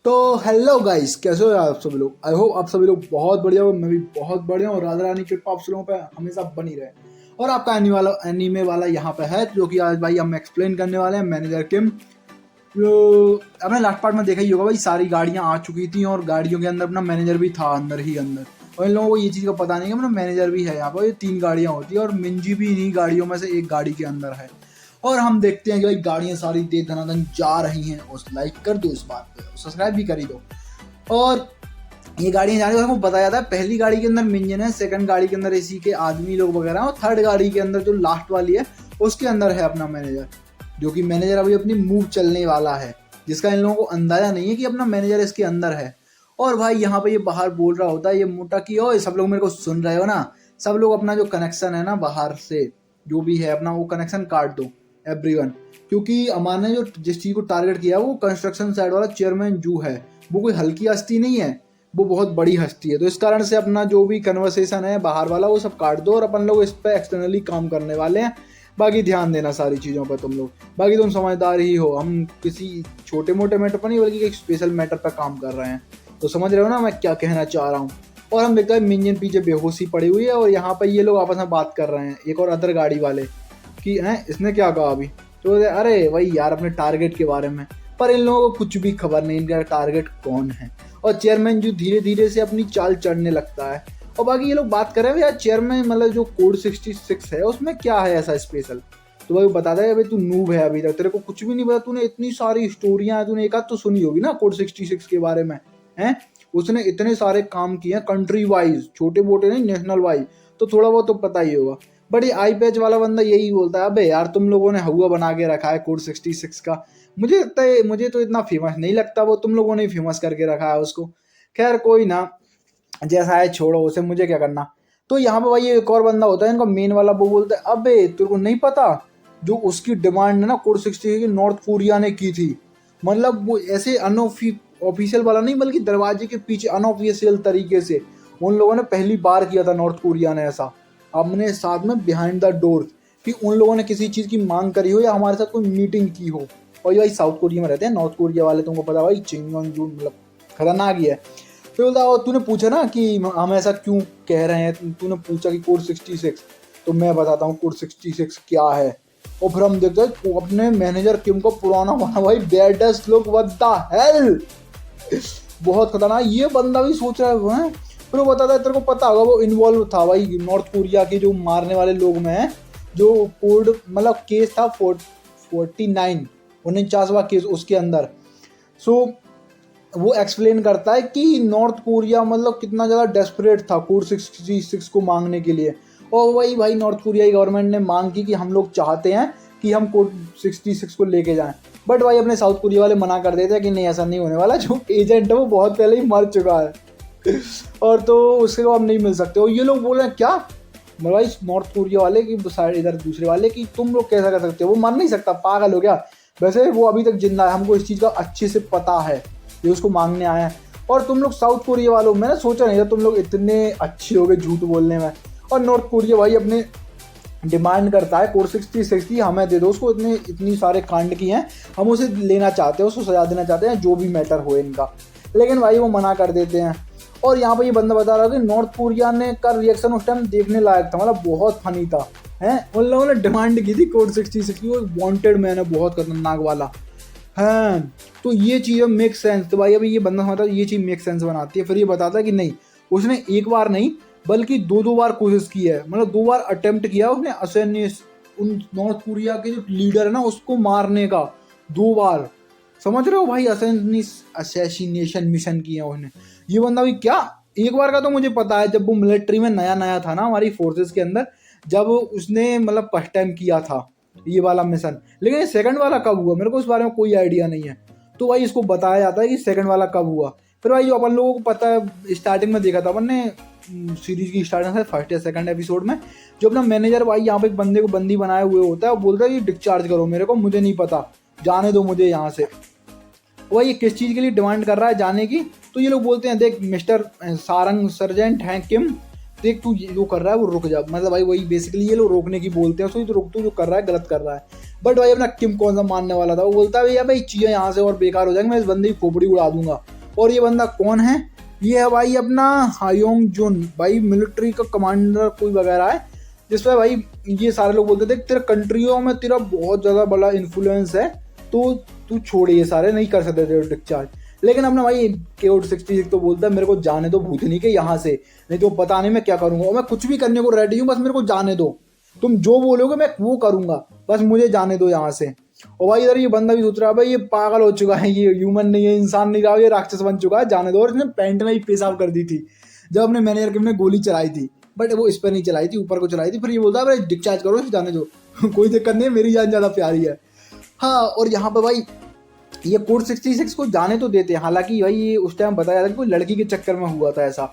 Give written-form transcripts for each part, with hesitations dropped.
तो hello guys, कैसे हो आप सभी लोग। आई होप आप सभी लोग बहुत बढ़िया हो। मैं भी बहुत बढ़िया हूँ। राधा रानी कृपा आप सभी लोगों पे हमेशा बनी रहे। और आपका एनीमे वाला यहाँ पे है, जो कि आज भाई हम एक्सप्लेन करने वाले हैं मैनेजर किम। जो आपने लास्ट पार्ट में देखा ही होगा भाई, सारी गाड़ियाँ आ चुकी थी और गाड़ियों के अंदर अपना मैनेजर भी था अंदर ही अंदर। और इन लोगों को ये चीज़ का पता नहीं कि अपना मैनेजर भी है यहाँ पर। ये 3 गाड़ियाँ होती है और मिंजी भी इन्हीं गाड़ियों में से एक गाड़ी के अंदर है। और हम देखते हैं कि भाई गाड़ियाँ सारी तेज धनाधन जा रही हैं। और लाइक कर दो इस बात पे, सब्सक्राइब भी कर ही दो। और ये गाड़ियाँ जाने को हमको बताया था, पहली गाड़ी के अंदर मिंजन है, सेकंड गाड़ी के अंदर इसी के आदमी लोग वगैरह, और थर्ड गाड़ी के अंदर जो लास्ट वाली है उसके अंदर है अपना मैनेजर। जो कि मैनेजर अभी अपनी मूव चलने वाला है, जिसका इन लोगों को अंदाजा नहीं है कि अपना मैनेजर इसके अंदर है। और भाई यहाँ पे ये बाहर बोल रहा होता है ये मोटा कि ओ सब लोग मेरे को सुन रहे हो ना, सब लोग अपना जो कनेक्शन है ना बाहर से जो भी है अपना वो कनेक्शन काट दो एवरीवन। क्योंकि अमान ने जो जिस चीज़ को टारगेट किया वो कंस्ट्रक्शन साइड वाला चेयरमैन जू है। वो कोई हल्की हस्ती नहीं है, वो बहुत बड़ी हस्ती है। तो इस कारण से अपना जो भी कन्वर्सेशन है बाहर वाला वो सब काट दो और अपन लोग इस पर एक्सटर्नली काम करने वाले हैं। बाकी ध्यान देना सारी चीज़ों पर तुम लोग। बाकी तुम समझदार ही हो, हम किसी छोटे मोटे मैटर पर नहीं बल्कि एक स्पेशल मैटर पर काम कर रहे हैं। तो समझ रहे हो ना मैं क्या कहना चाह रहा हूँ। और हम देखते हैं मिंजन पीछे बेहोशी पड़ी हुई है और यहाँ पर ये लोग आपस में बात कर रहे हैं, एक और अदर गाड़ी वाले, कि हैं इसने क्या कहा अभी। तो अरे वही यार अपने टारगेट के बारे में। पर इन लोगों को कुछ भी खबर नहीं इनका टारगेट कौन है। और चेयरमैन जो धीरे धीरे से अपनी चाल चढ़ने लगता है। और बाकी ये लोग बात कर रहे हैं यार चेयरमैन मतलब जो कोड 66 है उसमें क्या है ऐसा स्पेशल। तो भाई बताता है भाई तू नूब है, अभी तक तेरे को कुछ भी नहीं पता। तूने इतनी सारी स्टोरियां तूने एक आध तो सुनी होगी ना कोड 66 के बारे में, हैं। उसने इतने सारे काम किए हैं कंट्री वाइज, छोटे मोटे नहीं नेशनल वाइज। तो थोड़ा बहुत तो पता ही होगा। बट ये आई पैच वाला बंदा यही बोलता है, अबे यार तुम लोगों ने हुआ बना के रखा है कोड 66 का। मुझे लगता है मुझे तो इतना फेमस नहीं लगता, वो तुम लोगों ने फेमस करके रखा है उसको। खैर कोई ना, जैसा है छोड़ो उसे, मुझे क्या करना। तो यहाँ पे भाई एक और बंदा होता है इनका मेन वाला, वो बोलता है अबे तेरे को नहीं पता जो उसकी डिमांड है ना कोड 60 की नॉर्थ कोरिया ने की थी। मतलब वो ऐसे ऑफिशियल वाला नहीं बल्कि दरवाजे के पीछे अनऑफिशियल तरीके से उन लोगों ने पहली बार किया था नॉर्थ कोरिया ने ऐसा अपने साथ में बिहाइंड द डोर, कि उन लोगों ने किसी चीज़ की मांग करी हो या हमारे साथ कोई मीटिंग की हो। और ये भाई साउथ कोरिया में रहते हैं, नॉर्थ कोरिया वाले तुमको पता भाई चिंगन जो मतलब खतरनाक ही है। तो बोलता और तूने पूछा ना कि हम ऐसा क्यों कह रहे हैं, तूने पूछा कि कोड 66। तो मैं बताता हूँ कोड 66 क्या है। और फिर हम देखते हैं अपने मैनेजर किम को पुराना बना भाई baddest look, what the hell. बहुत खतरनाक। ये बंदा भी सोच रहा है। फिर वो बताता है तेरे को पता होगा वो इन्वॉल्व था भाई नॉर्थ कोरिया के जो मारने वाले लोग में है, जो कोड मतलब केस था 49 49वां केस उसके अंदर। सो वो एक्सप्लेन करता है कि नॉर्थ कोरिया मतलब कितना ज़्यादा डेस्परेट था कोड 66 को मांगने के लिए। और वही भाई नॉर्थ कोरिया की गवर्नमेंट ने मांग की कि हम लोग चाहते हैं कि हम कोड 66 को लेके जाएं। बट भाई अपने साउथ कोरिया वाले मना कर देते हैं कि नहीं ऐसा नहीं होने वाला, जो एजेंट है वो बहुत पहले ही मर चुका है और तो उसके बाद नहीं मिल सकते। और ये लोग बोल रहे हैं क्या मतलब भाई नॉर्थ कोरिया वाले की साइड इधर दूसरे वाले की तुम लोग कैसा कर सकते हो, वो मर नहीं सकता, पागल हो गया। वैसे वो अभी तक जिंदा है, हमको इस चीज़ का अच्छे से पता है, ये उसको मांगने आए हैं। और तुम लोग साउथ कोरिया वालों, मैंने सोचा नहीं था तुम लोग इतने अच्छे हो गए झूठ बोलने में। और नॉर्थ कोरिया भाई अपने डिमांड करता है कोड 66 हमें दे दो, उसको इतनी सारे कांड किए हैं, हम उसे लेना चाहते हैं, उसको सजा देना चाहते हैं जो भी मैटर हो इनका। लेकिन भाई वो मना कर देते हैं। और यहाँ पे ये बंदा बता रहा था कि नॉर्थ कोरिया ने का रिएक्शन उस टाइम देखने लायक था, मतलब बहुत फनी था। हैं उन लोगों ने डिमांड की थी कोड 66 की, वो वांटेड मैन है बहुत खतरनाक वाला। हाँ तो ये चीज़ मेक सेंस। तो भाई अभी ये बंदा समझता है ये चीज़ मेक सेंस बनाती है। फिर ये बताता है कि नहीं उसने एक बार नहीं बल्कि दो बार कोशिश की है, मतलब 2 बार अटेम्प्ट किया उसने उन नॉर्थ कोरिया के जो लीडर है ना उसको मारने का 2 बार। समझ रहे हो भाई असैसिनेशन मिशन किया उसने। ये बंदा भी क्या, एक बार का तो मुझे पता है जब वो मिलिट्री में नया नया था ना हमारी फोर्सेस के अंदर, जब उसने मतलब फर्स्ट टाइम किया था ये वाला मिशन। लेकिन ये सेकंड वाला कब हुआ मेरे को इस बारे में कोई आइडिया नहीं है। तो भाई इसको बताया जाता है कि सेकंड वाला कब हुआ। फिर भाई जो अपन लोगों को पता है स्टार्टिंग में देखा था अपन ने सीरीज की स्टार्टिंग से फर्स्ट या सेकंड एपिसोड में, जो अपना मैनेजर भाई यहाँ पे एक बंदे को बंदी बनाए हुए होता है, वो बोलता है कि डिस्चार्ज करो मेरे को, मुझे नहीं पता, जाने दो मुझे यहाँ से। भाई ये किस चीज़ के लिए डिमांड कर रहा है जाने की। तो ये लोग बोलते हैं देख मिस्टर सारंग सर्जेंट हैं किम, देख तू जो कर रहा है वो रुक जा। मतलब भाई वही बेसिकली ये लोग रोकने की बोलते हैं, तो रुक, तू जो कर रहा है गलत कर रहा है। बट भाई अपना किम कौन सा मानने वाला था, वो बोलता है भैया भाई चीज़ें यहाँ से और बेकार हो जाएंगी, मैं इस बंदे की खोपड़ी उड़ा दूंगा। और ये बंदा कौन है? ये है भाई अपना हायोंग जुन, भाई मिलिट्री का कमांडर कोई वगैरह है, जिसपे भाई ये सारे लोग बोलते थे तेरे कंट्रियों में तेरा बहुत ज़्यादा बड़ा इन्फ्लुएंस है, तो तू छोड़, ये सारे नहीं कर सकते थे डिस्चार्ज। लेकिन अपना भाई कोड 66 तो बोलता है मेरे को जाने दो भूतनी के यहाँ से, नहीं तो पता नहीं मैं क्या करूँगा, और मैं कुछ भी करने को रेडी हूँ, बस मेरे को जाने दो, तुम जो बोलोगे मैं वो करूँगा, बस मुझे जाने दो यहाँ से। और भाई इधर ये बंदा भी सोच रहा है भाई ये पागल हो चुका है, ये ह्यूमन नहीं है, इंसान नहीं रहा, ये राक्षस बन चुका है, जाने दो। और इसने पैंट में ही पेशाब कर दी थी जब अपने मैनेजर के ने गोली चलाई थी, बट वो इस पर नहीं चलाई थी, ऊपर को चलाई थी। फिर ये बोलता है भाई डिस्चार्ज करो, जाने दो कोई दिक्कत नहीं है, मेरी जान ज़्यादा प्यारी है। हाँ, और यहाँ पर भाई ये कोड 66 को जाने तो देते हैं, हालांकि भाई ये उस टाइम बताया था कि कोई लड़की के चक्कर में हुआ था ऐसा,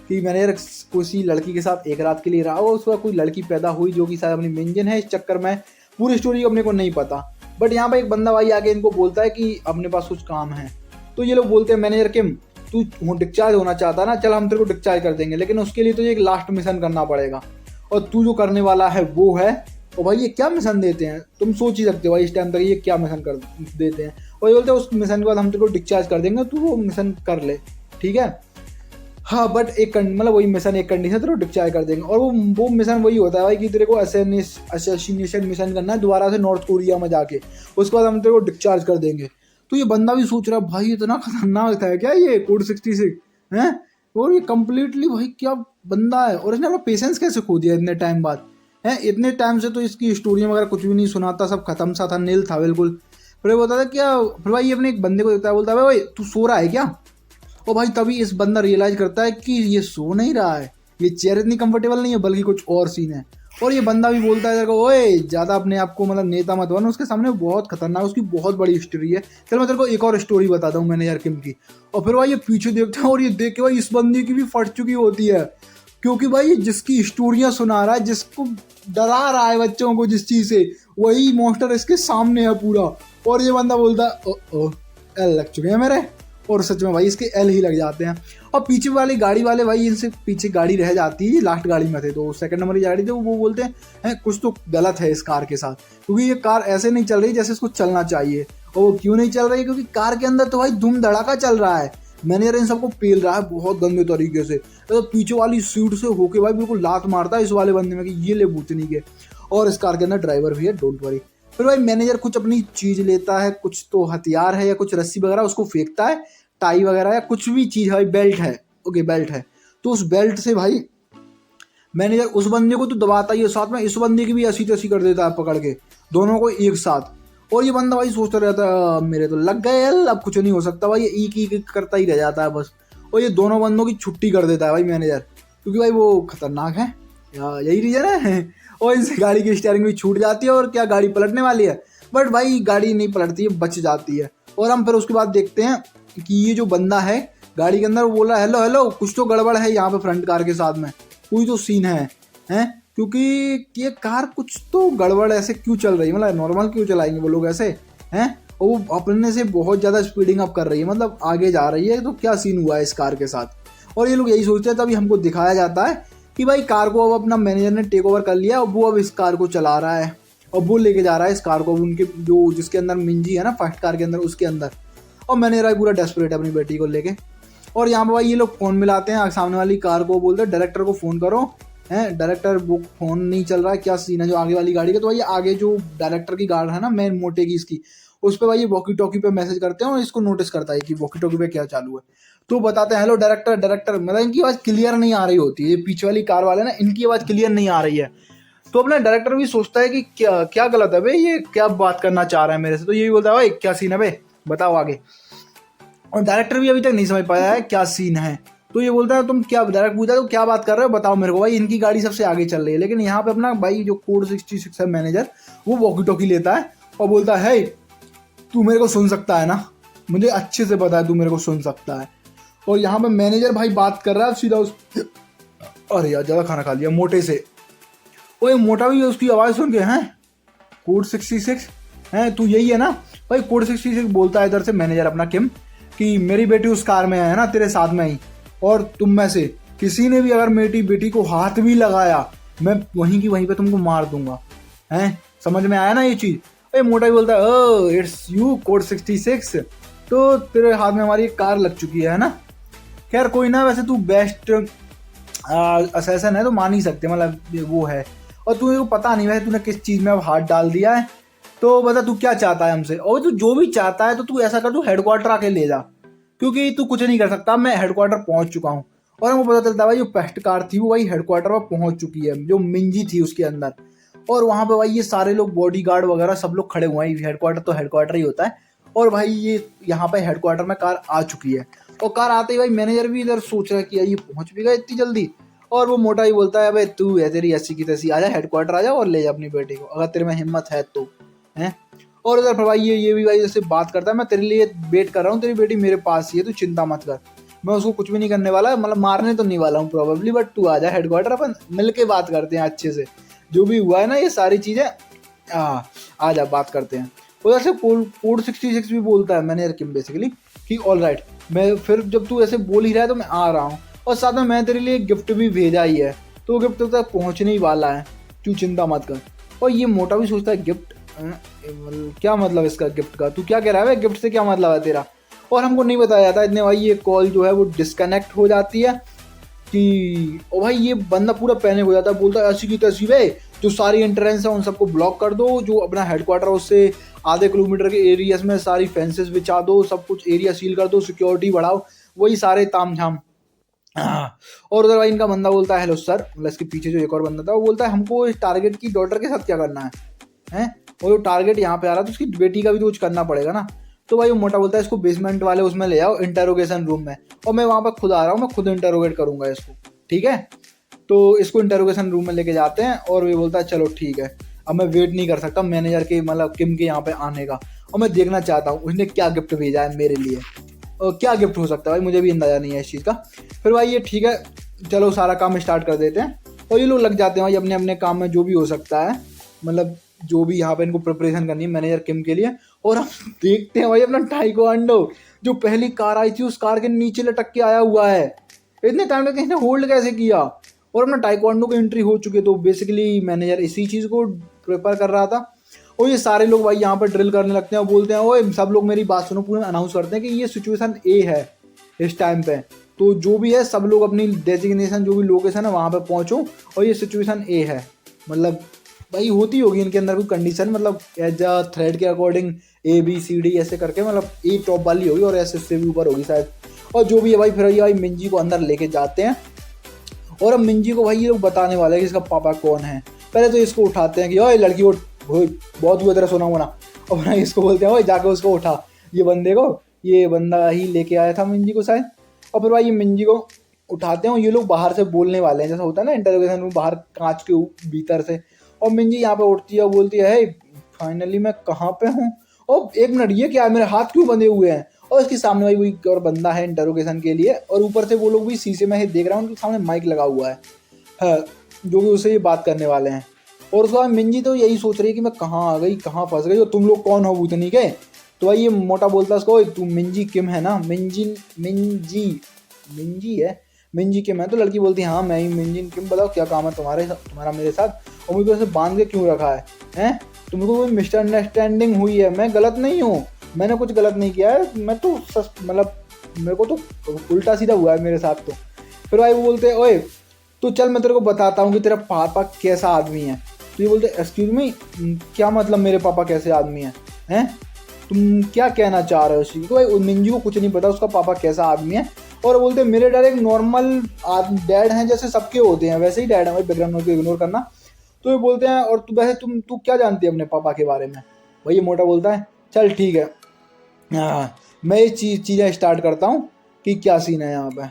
कि मैंने किसी लड़की के साथ एक रात के लिए रहा, और उसका कोई लड़की पैदा हुई जो कि शायद अपनी मेंजन है, इस चक्कर में पूरी स्टोरी अपने को नहीं पता। बट यहाँ पर एक बंदा भाई आके इनको बोलता है कि अपने पास कुछ काम है, तो ये लोग बोलते हैं मैनेजर किम तू डिस्चार्ज होना चाहता ना, चल हम तेरे को डिस्चार्ज कर देंगे, लेकिन उसके लिए तुझे एक लास्ट मिशन करना पड़ेगा, और तू जो करने वाला है वो है। और भाई ये क्या मिशन देते हैं तुम सोच ही सकते हो भाई इस टाइम तक ये क्या मिशन कर देते हैं। और ये बोलते हैं उस मिशन के बाद हम तेरे को डिस्चार्ज कर देंगे, तू वो मिशन कर ले, ठीक है। हाँ, बट एक मतलब वही मिशन, एक कंडीशन तेरे को डिस्चार्ज कर देंगे, और वो मिशन वही होता है भाई कि तेरे को असैसिनेशन मिशन करना है दोबारा से नॉर्थ कोरिया में जाके, उसके बाद हम तेरे को डिस्चार्ज कर देंगे। तो ये बंदा भी सोच रहा है भाई इतना खतरनाक था क्या ये कोड 66 है, और ये कम्प्लीटली भाई क्या बंदा है, और इसने अपना पेशेंस कैसे खो दिया इतने टाइम बाद है। इतने टाइम से तो इसकी स्टोरी वगैरह कुछ भी नहीं सुनाता, सब खत्म सा था, नील था बिल्कुल। फिर ये बोलता था क्या, फिर भाई ये अपने एक बंदे को देखता है, बोलता है भाई तू सो रहा है क्या। और भाई तभी इस बंदा रियलाइज करता है कि ये सो नहीं रहा है, ये चेयर इतनी कंफर्टेबल नहीं है, बल्कि कुछ और सीन है। और ये बंदा भी बोलता है ओए ज़्यादा अपने आप को मतलब नेता मत बन, उसके सामने बहुत खतरनाक, उसकी बहुत बड़ी हिस्ट्री है, चल मैं तेरे को एक और स्टोरी बताता हूँ मैनेजर किम की। और फिर भाई ये पीछे देखते हैं, और ये देख के भाई इस बंदे की भी फट चुकी होती है, क्योंकि भाई ये जिसकी स्टोरियाँ सुना रहा है, जिसको डरा रहा है बच्चों को जिस चीज़ से, वही मॉन्स्टर इसके सामने है पूरा। और ये बंदा बोलता है ओ एल लग चुके हैं मेरे, और सच में भाई इसके एल ही लग जाते हैं। और पीछे वाली गाड़ी वाले भाई इनसे पीछे गाड़ी रह जाती है, लास्ट गाड़ी में थे तो सेकंड नंबर की गाड़ी थे, वो बोलते हैं कुछ तो गलत है इस कार के साथ, क्योंकि ये कार ऐसे नहीं चल रही जैसे इसको चलना चाहिए। और वो क्यों नहीं चल रही, क्योंकि कार के अंदर तो भाई धूम धड़ाका चल रहा है, मैनेजर इन सबको पेल रहा है बहुत गंदे तरीके से, तो पीछे वाली सीट से होके भाई बिल्कुल लात मारता है इस वाले बंदे में कि ये ले भूतनी के। और इस कार के अंदर ड्राइवर भी है, डोंट वरी। फिर भाई मैनेजर कुछ अपनी चीज़ लेता है, कुछ तो हथियार है या कुछ रस्सी वगैरह, उसको फेंकता है, टाई वगैरह या कुछ भी चीज़ है, बेल्ट है, ओके बेल्ट है, तो उस बेल्ट से भाई मैनेजर उस बंदे को तो दबाता ही है, साथ में इस बंदे की भी ऐसी तैसी कर देता है पकड़ के, दोनों को एक साथ। और ये बंदा भाई सोचता रहता है मेरे तो लग गए, अब कुछ नहीं हो सकता भाई, ये एक करता ही रह जाता है बस। और ये दोनों बंदों की छुट्टी कर देता है भाई मैनेजर, क्योंकि भाई वो खतरनाक है, यही रीजन है। और इनसे गाड़ी की स्टीयरिंग भी छूट जाती है, और क्या गाड़ी पलटने वाली है, बट भाई गाड़ी नहीं पलटती है, बच जाती है। और हम फिर उसके बाद देखते हैं कि ये जो बंदा है गाड़ी के अंदर, वो बोला हेलो हेलो कुछ तो गड़बड़ है यहाँ पे फ्रंट कार के साथ में, कोई तो सीन है क्योंकि ये कार कुछ तो गड़बड़ ऐसे क्यों चल रही है, मतलब नॉर्मल क्यों चलाएंगे वो लोग ऐसे हैं, और वो अपने से बहुत ज़्यादा स्पीडिंग अप कर रही है, मतलब आगे जा रही है, तो क्या सीन हुआ है इस कार के साथ। और ये लोग यही सोचते हैं, तभी हमको दिखाया जाता है कि भाई कार को अब अपना मैनेजर ने टेक ओवर कर लिया, और वो अब इस कार को चला रहा है, और वो लेके जा रहा है इस कार को उनके जो जिसके अंदर मिंजी है ना फर्स्ट कार के अंदर, उसके अंदर। और मैनेजर पूरा डेस्परेट है अपनी बेटी को लेके। और यहाँ पर भाई ये लोग फ़ोन मिलाते हैं सामने वाली कार को, बोलते हैं डायरेक्टर को फ़ोन करो, डायरेक्टर वो फ़ोन नहीं चल रहा है, क्या सीन है जो आगे वाली गाड़ी का। तो भाई आगे जो डायरेक्टर की गाड़ी है ना मेन मोटे की इसकी, उस पर भाई ये वॉकी टॉकी पे मैसेज करते हैं, और इसको नोटिस करता है कि वॉकी टॉकी पे क्या चालू है। तो बताते हैं हेलो डायरेक्टर डायरेक्टर, मतलब इनकी आवाज़ क्लियर नहीं आ रही होती है, ये पीछे वाली कार वाले ना इनकी आवाज़ क्लियर नहीं आ रही है। तो अपना डायरेक्टर भी सोचता है कि क्या क्या गलत है भाई, ये क्या बात करना चाह रहा है मेरे से। तो यही बोलता है भाई क्या सीन है भाई बताओ आगे। और डायरेक्टर भी अभी तक नहीं समझ पाया है क्या सीन है। तो ये बोलता है तुम क्या, डायरेक्ट पूछा तो क्या बात कर रहे हो बताओ मेरे को, भाई इनकी गाड़ी सबसे आगे चल रही है। लेकिन यहाँ पे अपना भाई जो कोड 66 है मैनेजर, वो वॉकी टॉकी लेता है और बोलता है तू मेरे को सुन सकता है ना, मुझे अच्छे से पता है तू मेरे को सुन सकता है। और यहाँ पे मैनेजर भाई बात कर रहा है सीधा अरे यार ज़्यादा खाना खा लिया मोटे से। वो ये मोटा भी उसकी आवाज़ सुन के हैं कोड 66 हैं तू यही है ना भाई। कोड 66 बोलता है इधर से मैनेजर अपना किम कि मेरी बेटी उस कार में है ना तेरे साथ में ही, और तुम में से किसी ने भी अगर मेरी बेटी को हाथ भी लगाया मैं वहीं की वहीं पे तुमको मार दूंगा। हैं समझ में आया ना ये चीज़। भाई मोटा भी बोलता है इट्स यू कोड 66। तो तेरे हाथ में हमारी एक कार लग चुकी है ना। खैर कोई ना, वैसे तू बेस्ट असैसन है तो मान ही सकते, मतलब वो है। और तुझे को पता नहीं वैसे तूने किस चीज़ में अब हाथ डाल दिया है। तो बता तू क्या चाहता है हमसे, और तू जो भी चाहता है तो तू ऐसा कर, तू हेडक्वार्टर आके ले जा, क्योंकि तू कुछ नहीं कर सकता। मैं हेडक्वार्टर पहुंच चुका हूँ और हमको पता चलता है भाई जो पेस्ट कार थी वो भाई हेडक्वार्टर पर पहुंच चुकी है, जो मिंजी थी उसके अंदर। और वहाँ पे भाई ये सारे लोग बॉडीगार्ड वगैरह सब लोग खड़े हुए हैं, हेडक्वार्टर तो हेडक्वार्टर ही होता है। और भाई ये यहाँ पे हेडक्वार्टर में कार आ चुकी है, और कार आते ही भाई मैनेजर भी इधर सोच रहा है कि यार ये पहुंच भी गए इतनी जल्दी। और वो मोटा ही बोलता है भाई तू है तेरी ऐसी की तैसी, आजा हेडक्वार्टर आजा और ले जा अपनी बेटी को, अगर तेरे में हिम्मत है तो है। और उधर फिर भाई ये भी भाई जैसे बात करता है, मैं तेरे लिए वेट कर रहा हूँ, तेरी बेटी मेरे पास ही है, तू चिंता मत कर, मैं उसको कुछ भी नहीं करने वाला, मतलब मारने तो नहीं वाला हूँ प्रोबेबली, बट तू आ जा हेडक्वार्टर, अपन मिल के बात करते हैं अच्छे से, जो भी हुआ है ना ये सारी चीज़ें आ जा बात करते हैं। उधर से कोड 66 भी बोलता है मैनेजर किम बेसिकली कि ऑल राइट, मैं फिर जब तू ऐसे बोल ही रहा है तो मैं आ रहा हूँ, और साथ में मैं तेरे लिए गिफ्ट भी भेजा ही है, तो गिफ्ट तक पहुँचने ही वाला है, तू चिंता मत कर। और ये मोटा भी सोचता है गिफ्ट, क्या मतलब इसका गिफ्ट का, तू क्या कह रहा है गिफ्ट से क्या मतलब है तेरा। और हमको नहीं बताया जाता इतने भाई ये कॉल जो है वो डिस्कनेक्ट हो जाती है कि, और भाई ये बंदा पूरा पैनिक हो जाता है, बोलता है ऐसी की तैसी वे जो सारी एंट्रेंस है उन सबको ब्लॉक कर दो, जो अपना हेडक्वार्टर है उससे आधे किलोमीटर के एरियाज में सारी फेंसेस बिछा दो, सब कुछ एरिया सील कर दो, सिक्योरिटी बढ़ाओ, वही सारे ताम झाम। और उधर भाई इनका बंदा बोलता है हेलो सर, मतलब इसके पीछे जो एक और बंदा था वो बोलता है हमको इस टारगेट की डॉटर के साथ क्या करना है। और जो टारगेट यहाँ पे आ रहा है तो उसकी बेटी का भी तो कुछ करना पड़ेगा ना। तो भाई वो मोटा बोलता है इसको बेसमेंट वाले उसमें ले आओ इंटरोगेशन रूम में, और मैं वहाँ पर खुद आ रहा हूँ, मैं खुद इंटरोगेट करूँगा इसको, ठीक है। तो इसको इंटरोगेशन रूम में लेके जाते हैं, और ये बोलता है चलो ठीक है, अब मैं वेट नहीं कर सकता मैनेजर के, मतलब किम के यहाँ पे आने का, और मैं देखना चाहता हूँ उसने क्या गिफ्ट भेजा है मेरे लिए, और क्या गिफ्ट हो सकता है भाई मुझे भी अंदाजा नहीं है इस चीज़ का। फिर भाई ये ठीक है चलो सारा काम स्टार्ट कर देते हैं, और ये लोग लग जाते हैं भाई अपने अपने काम में, जो भी हो सकता है, मतलब जो भी यहाँ पे इनको प्रिपरेशन करनी है मैनेजर किम के लिए। और हम देखते हैं भाई अपना टाइकोंडो जो पहली कार आई थी उस कार के नीचे लटक के आया हुआ है, इतने टाइम तक इसने होल्ड कैसे किया, और अपना टाइकोंडो की एंट्री हो चुकी है। तो बेसिकली मैनेजर इसी चीज़ को प्रिपेयर कर रहा था, और ये सारे लोग भाई यहाँ पर ड्रिल करने लगते हैं और बोलते हैं ओए सब लोग मेरी बात सुनो, पूरे अनाउंस करते हैं कि ये सिचुएशन ए है इस टाइम पे, तो जो भी है सब लोग अपनी डेजिग्नेशन जो भी लोकेशन है वहाँ पे पहुँचो, और ये सिचुएशन ए है। मतलब भाई होती होगी इनके अंदर कोई कंडीशन, मतलब एज अ थ्रेड के अकॉर्डिंग ABCD ऐसे करके, मतलब ए टॉप वाली होगी और ऐसे से भी ऊपर होगी शायद। और जो भी है भाई फिर ये भाई मिंजी को अंदर लेके जाते हैं, और अब मिंजी को भाई ये लोग बताने वाले हैं कि इसका पापा कौन है। पहले तो इसको उठाते हैं कि ओए लड़की उठ, बहुत हुआ तेरा सोना वोना, और भाई इसको बोलते हैं ओए जाके उसको उठा, ये बंदे को, ये बंदा ही लेके आया था मिंजी को शायद। और फिर भाई ये मिंजी को उठाते हैं, और ये लोग बाहर से बोलने वाले हैं, जैसा होता है ना इंटरोगेशन रूम बाहर कांच के भीतर से। और मिंजी यहाँ पे उठती है और बोलती है फाइनली मैं कहाँ पे हूँ, और एक मिनट ये क्या है मेरे हाथ क्यों बंधे हुए हैं। और इसके सामने भाई वही और बंदा है इंटरोगेशन के लिए, और ऊपर से वो लोग भी शीशे में ही देख रहे हैं, उनके सामने माइक लगा हुआ है जो कि उससे ये बात करने वाले हैं। और उसके बाद मिंजी तो यही सोच रही है कि मैं कहाँ आ गई, कहाँ फंस गई, और तुम लोग कौन हो भूतनी के। तो भाई ये मोटा बोलता है उसको तू मिंजी किम है ना, मिंजी है, मिंजी किम है। तो लड़की बोलती है हाँ मैं ही मिंजी किम, बताओ क्या काम है तुम्हारा मेरे साथ, और मुझे ऐसे बांध के क्यों रखा है तुमको कोई मिसअंडरस्टैंडिंग हुई है, मैं गलत नहीं हूँ, मैंने कुछ गलत नहीं किया है, मैं तो मतलब मेरे को तो उल्टा सीधा हुआ है मेरे साथ। तो फिर भाई वो बोलते हैं ओए तो चल मैं तेरे को बताता हूँ कि तेरा पापा कैसा आदमी है। तो ये बोलते एक्सक्यूज मी, क्या मतलब मेरे पापा कैसे आदमी हैं तुम क्या कहना चाह रहे हो उसी को। भाई मिंजी को कुछ नहीं पता उसका पापा कैसा आदमी है, और बोलते मेरे डैड एक नॉर्मल डैड हैं जैसे सबके होते हैं वैसे ही डैड है भाई, बैकग्राउंड को इग्नोर करना। तो ये बोलते हैं और तू वैसे तू क्या जानती है अपने पापा के बारे में। भाई ये मोटा बोलता है चल ठीक है मैं ये चीज़ें स्टार्ट करता हूँ कि क्या सीन है यहाँ पे,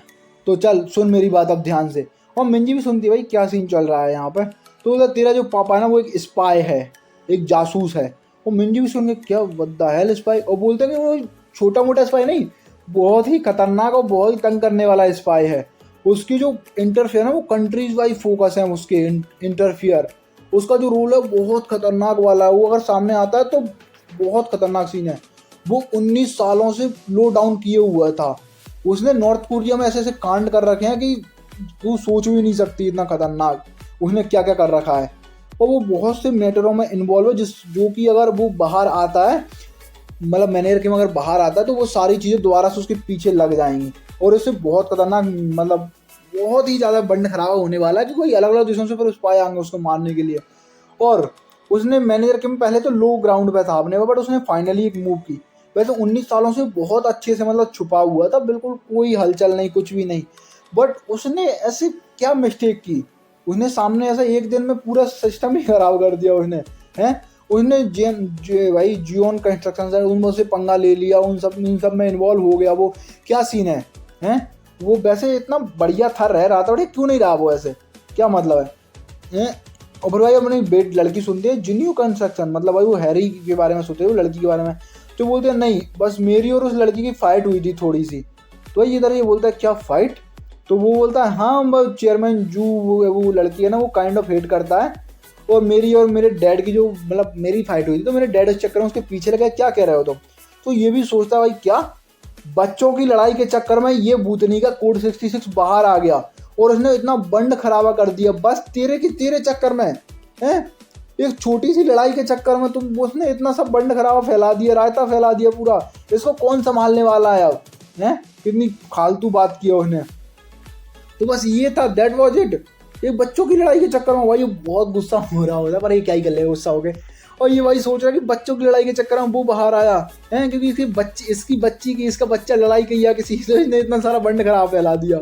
तो चल सुन मेरी बात अब ध्यान से। और मिंजी भी सुनती है भाई क्या सीन चल रहा है यहाँ पर। तो तेरा जो पापा है ना वो एक स्पाई है, एक जासूस है। और मिंजी भी सुन के क्या वद्दा है स्पाई, और बोलते हैं कि वो छोटा मोटा स्पाई नहीं, बहुत ही खतरनाक और बहुत ही तंग करने वाला स्पाई है। उसकी जो इंटरफेयर है वो कंट्रीज वाइज फोकस है उसके इंटरफियर, उसका जो रोल है बहुत खतरनाक वाला है, वो अगर सामने आता है तो बहुत खतरनाक सीन है। वो 19 सालों से लो डाउन किए हुआ था, उसने नॉर्थ कोरिया में ऐसे ऐसे कांड कर रखे हैं कि तू सोच भी नहीं सकती इतना खतरनाक उसने क्या क्या कर रखा है। और वो बहुत से मैटरों में इन्वॉल्व है जो कि अगर वो बाहर आता है मतलब मैनेजर किम अगर बाहर आता है तो वो सारी चीज़ें दोबारा से उसके पीछे लग जाएंगी और उससे बहुत खतरनाक मतलब बहुत ही ज़्यादा बंड खराब होने वाला है कि कोई अलग अलग देशों से फिर उस पाए आएंगे उसको मारने के लिए। और उसने मैनेजर किम पहले तो लो ग्राउंड पे था अपने, बट उसने फाइनली एक मूव की। वैसे 19 सालों से बहुत अच्छे से मतलब छुपा हुआ था, बिल्कुल कोई हलचल नहीं, कुछ भी नहीं, बट उसने ऐसे क्या मिस्टेक की, उसने सामने ऐसा एक दिन में पूरा सिस्टम ही खराब कर दिया उसने। हैं उसने भाई जियोन कंस्ट्रक्शन है उनमें से पंगा ले लिया, उन सब में इन्वॉल्व हो गया। वो क्या सीन है? हैं वो वैसे इतना बढ़िया था, रह रहा था, बट क्यों नहीं रहा वो ऐसे, क्या मतलब है? और फिर भाई अपनी बेट लड़की सुनती है जिन्यू कंस्ट्रक्शन, मतलब भाई वो हैरी के बारे में सोचते हैं, वो लड़की के बारे में, तो बोलते हैं नहीं बस मेरी और उस लड़की की फाइट हुई थी थोड़ी सी। तो भाई इधर ये बोलता है क्या फाइट? तो वो बोलता है हाँ चेयरमैन जू वो लड़की है ना वो काइंड ऑफ हेट करता है, और मेरी और मेरे डैड की जो मतलब मेरी फाइट हुई थी तो मेरे डैड इस चक्कर में उसके पीछे लगा, क्या कह रहे हो तुम? तो ये भी सोचता है भाई क्या बच्चों की लड़ाई के चक्कर में ये भूतनी का कोड 66 बाहर आ गया और उसने इतना बंड खराबा कर दिया बस तेरे चक्कर में। हैं एक छोटी सी लड़ाई के चक्कर में तुम उसने इतना सब बंड खराबा फैला दिया, रायता फैला दिया पूरा। इसको कौन संभालने वाला है अब? हैं कितनी फालतू बात की उसने। तो बस ये था, दैट वाज इट। एक बच्चों की लड़ाई के चक्कर में भाई बहुत गुस्सा हो रहा होता, पर ये क्या ही कर ले गुस्सा हो गए। और ये भाई सोच रहा है कि बच्चों की लड़ाई के चक्कर में वो बाहर आया है, क्योंकि इसकी बच्ची की इसका बच्चा लड़ाई किया किसी से, इसने इतना सारा बंड खराब फैला दिया।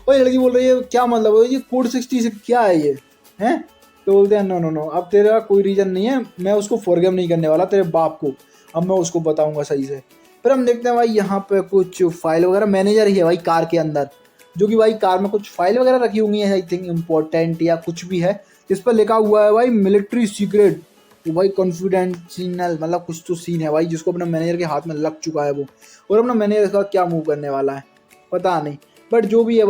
और लड़की बोल रही है क्या मतलब है ये कोड 66 क्या है ये? हैं तो बोलते हैं नो नो नो, अब तेरा कोई रीजन नहीं है, मैं उसको फॉरगिव नहीं करने वाला तेरे बाप को, अब मैं उसको बताऊंगा सही से। फिर हम देखते हैं भाई यहाँ पे कुछ फाइल वगैरह, मैनेजर ही है भाई कार के अंदर, जो कि भाई कार में कुछ फाइल वगैरह रखी होंगी आई थिंक इम्पोर्टेंट या कुछ भी है, जिस पर लिखा हुआ है भाई मिलिट्री सीक्रेट। तो भाई कॉन्फिडेंशियल मतलब कुछ तो सीन है भाई जिसको अपना मैनेजर के हाथ में लग चुका है वो, और अपना मैनेजर का क्या मूव करने वाला है पता नहीं। बट जो भी है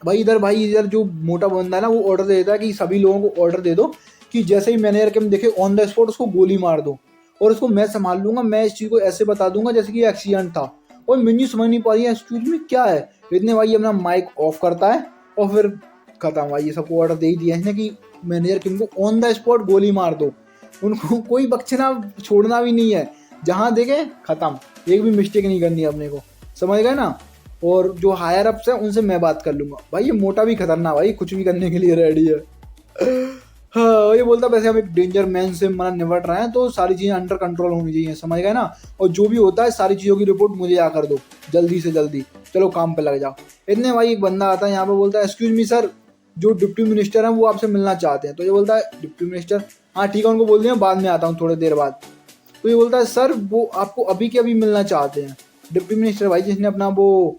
भाई इधर जो मोटा बंदा है ना वो ऑर्डर दे देता है कि सभी लोगों को ऑर्डर दे दो कि जैसे ही मैनेजर के हम देखे ऑन द स्पॉट उसको गोली मार दो, और उसको मैं संभाल लूंगा, मैं इस चीज़ को ऐसे बता दूंगा जैसे कि एक्सीडेंट था। और मिन्नी समझ नहीं पा रही है एक्सक्यूज में क्या है, इतने भाई अपना माइक ऑफ करता है और फिर खत्म भाई, ये सबको ऑर्डर दे ही दिया है कि मैनेजर किम को ऑन द स्पॉट गोली मार दो, उनको कोई बख्शना छोड़ना भी नहीं है, जहाँ देखे खत्म, एक भी मिस्टेक नहीं करनी है अपने को, समझ गए ना? और जो हायर अप्स है उनसे मैं बात कर लूंगा। भाई ये मोटा भी खतरनाक भाई, कुछ भी करने के लिए रेडी है। हाँ ये बोलता वैसे हम एक डेंजर मैन से मतलब निपट रहे हैं तो सारी चीज़ें अंडर कंट्रोल होनी चाहिए, समझ गए ना? और जो भी होता है सारी चीज़ों की रिपोर्ट मुझे आ कर दो जल्दी से जल्दी, चलो काम पे लग जाओ। इतने भाई एक बंदा आता है यहाँ पे, बोलता है एक्सक्यूज मी सर, जो डिप्टी मिनिस्टर हैं वो आपसे मिलना चाहते हैं। तो ये बोलता है डिप्टी मिनिस्टर, हाँ ठीक है उनको बोल दिया बाद में आता हूँ थोड़ी देर बाद। तो ये बोलता है सर वो आपको अभी के अभी मिलना चाहते हैं। डिप्टी मिनिस्टर भाई जिसने अपना वो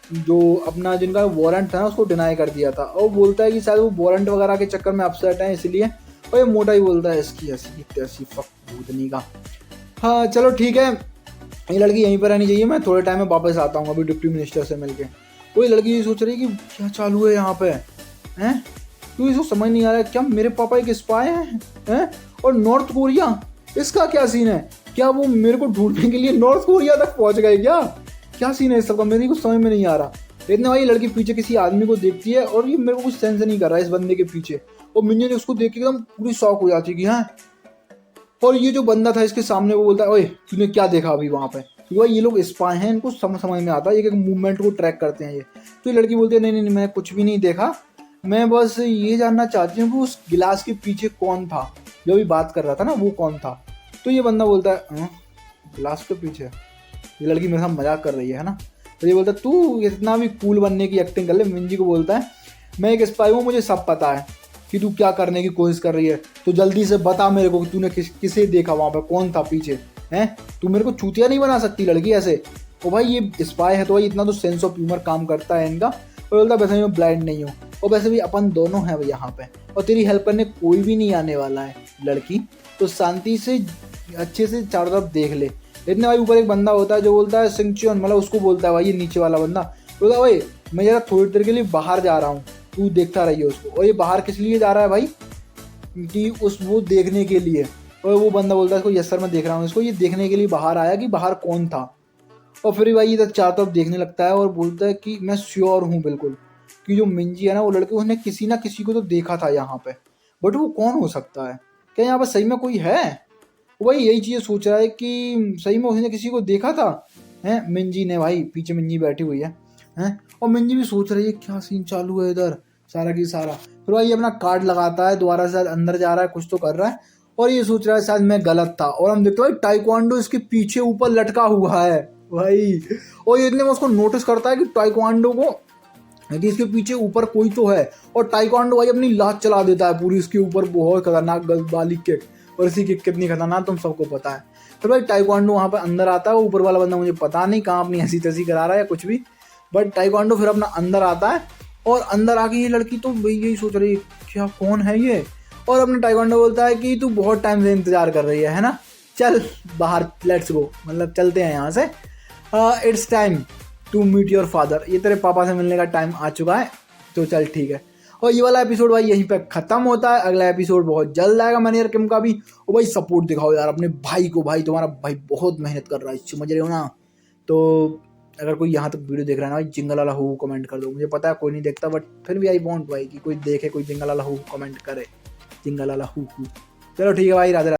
जो अपना जिनका वारंट था ना उसको डिनाई कर दिया था, और बोलता है कि शायद वो वारंट वगैरह के चक्कर में अपसेट है इसलिए। और ये मोटा ही बोलता है इसकी ऐसी तैसी फक भूतनी का। हाँ चलो ठीक है, ये लड़की यहीं पर रहनी चाहिए, मैं थोड़े टाइम में वापस आता हूँ अभी डिप्टी मिनिस्टर से मिलके। कोई लड़की ये सोच रही है कि क्या चालू है यहाँ पे, हैं क्यों इसको समझ नहीं आ रहा है, क्या मेरे पापा एक स्पाई हैं? और नॉर्थ कोरिया इसका क्या सीन है, क्या वो मेरे को ढूंढने के लिए नॉर्थ कोरिया तक पहुंच गए क्या सीन है इस सबका, मेरी कुछ समझ में नहीं आ रहा। इतने भाई लड़की पीछे किसी आदमी को देखती है और ये मेरे को कुछ सेंस नहीं कर रहा है इस बंदे के पीछे, और मिन्नी ने उसको देख के एकदम पूरी शॉक हो जाती है कि हाँ। और ये जो बंदा था इसके सामने वो बोलता है ओए तूने क्या देखा अभी वहाँ पे, क्योंकि भाई ये लोग स्पाई हैं, इनको समझ में आता है, एक एक मूवमेंट को ट्रैक करते हैं ये। तो ये लड़की बोलती है नहीं नहीं मैंने कुछ भी नहीं देखा, मैं बस ये जानना चाहती हूँ कि उस गिलास के पीछे कौन था, जो भी बात कर रहा था ना वो कौन था। तो ये बंदा बोलता है गिलास के पीछे, ये लड़की मेरे साथ मजाक कर रही है ना? तो ये बोलता है तू इतना भी कूल बनने की एक्टिंग कर ले। मिंजी को बोलता है मैं एक स्पाई हूँ, मुझे सब पता है कि तू क्या करने की कोशिश कर रही है, तो जल्दी से बता मेरे को कि तूने किसे देखा वहाँ पे, कौन था पीछे, हैं? तू मेरे को चूतिया नहीं बना सकती लड़की ऐसे। और भाई ये स्पाई है तो भाई इतना तो सेंस ऑफ ह्यूमर काम करता है इनका। और बोलता वैसे मैं ब्लाइंड नहीं हूँ, और वैसे भी अपन दोनों हैं यहाँ पे, और तेरी हेल्प करने कोई भी नहीं आने वाला है लड़की, तो शांति से अच्छे से चारों तरफ देख ले। इतने भाई ऊपर एक बंदा होता है जो बोलता है सिंगचुन, मतलब उसको बोलता है भाई ये नीचे वाला बंदा, बोलता है भाई मैं जरा थोड़ी देर के लिए बाहर जा रहा हूँ, तू देखता रहिए उसको। और ये बाहर किस लिए जा रहा है भाई, कि उस वो देखने के लिए। और वो बंदा बोलता है इसको यस सर मैं देख रहा हूँ इसको, ये देखने के लिए बाहर आया कि बाहर कौन था। और फिर भाई इधर चारों तरफ देखने लगता है और बोलता है कि मैं श्योर हूँ बिल्कुल कि जो मिंजी है ना वो लड़की, उसने किसी ना किसी को तो देखा था यहाँ पे, बट वो कौन हो सकता है, क्या यहाँ पर सही में कोई है? वही यही चीज़ सोच रहा है कि सही में उसने किसी को देखा था, हैं मिंजी ने, भाई पीछे मिंजी बैठी हुई है, हैं और मिंजी भी सोच रही है क्या सीन चालू है इधर सारा की सारा। फिर भाई अपना कार्ड लगाता है, दोबारा से शायद अंदर जा रहा है, कुछ तो कर रहा है और ये सोच रहा है शायद मैं गलत था। और हम देखते हैं भाई टाइक्वांडो इसके पीछे ऊपर लटका हुआ है भाई। और ये इतने में उसको नोटिस करता है कि टाइक्वांडो को, कि इसके पीछे ऊपर कोई तो है। और टाइक्वांडो भाई अपनी लात चला देता है पूरी इसके ऊपर, बहुत खतरनाक वाली किक। और इसकी किक कितनी खतरनाक तुम सबको पता है। फिर भाई टाइक्वांडो वहाँ पर अंदर आता है, ऊपर वाला बंदा मुझे पता नहीं कहाँ अपनी हंसी तसी करा रहा है या कुछ भी, बट टाइक्वांडो फिर अपना अंदर आता है। और अंदर आके ये लड़की तो भाई यही सोच रही है क्या कौन है ये। और अपने टाइक्वांडो बोलता है कि तू बहुत टाइम से इंतजार कर रही है ना, चल बाहर लेट्स गो, मतलब चलते हैं यहाँ से, it's time to meet your father, ये तेरे पापा से मिलने का टाइम आ चुका है, तो चल ठीक है। और ये वाला एपिसोड भाई यहीं पे खत्म होता है। अगला एपिसोड बहुत जल्द आएगा मैनियर किम का भी। और भाई सपोर्ट दिखाओ यार अपने भाई को, भाई तुम्हारा भाई बहुत मेहनत कर रहा है, समझ रहे हो ना। तो अगर कोई यहाँ तक वीडियो देख रहा है ना भाई, जिंगल वाला हु कमेंट कर दो। मुझे पता है कोई नहीं देखता, बट फिर भी आई वांट भाई कि कोई देखे, कोई जिंगल वाला हु कमेंट करे, जिंगल वाला हु। चलो ठीक है भाई, राधे राधे।